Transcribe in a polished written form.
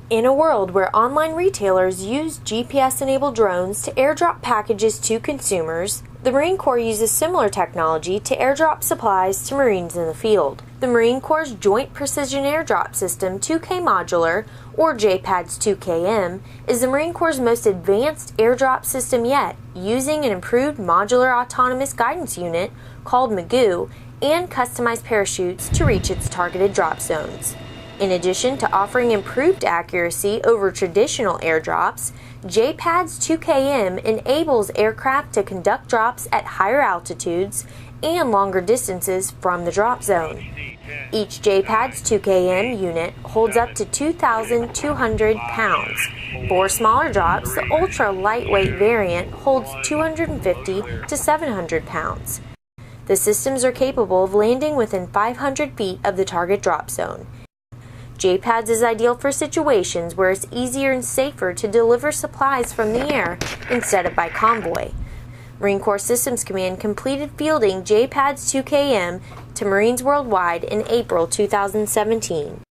In a world where online retailers use GPS-enabled drones to airdrop packages to consumers, the Marine Corps uses similar technology to airdrop supplies to Marines in the field. The Marine Corps' Joint Precision Airdrop System 2K Modular, or JPADS 2K-M, is the Marine Corps' most advanced airdrop system yet, using an improved modular autonomous guidance unit called MAGOO and customized parachutes to reach its targeted drop zones. In addition to offering improved accuracy over traditional airdrops, JPADS 2K-M enables aircraft to conduct drops at higher altitudes and longer distances from the drop zone. Each JPADS 2K-M unit holds up to 2,200 pounds. For smaller drops, the ultra-lightweight variant holds 250 to 700 pounds. The systems are capable of landing within 500 feet of the target drop zone. JPADS is ideal for situations where it's easier and safer to deliver supplies from the air instead of by convoy. Marine Corps Systems Command completed fielding JPADS 2K-M to Marines worldwide in April 2017.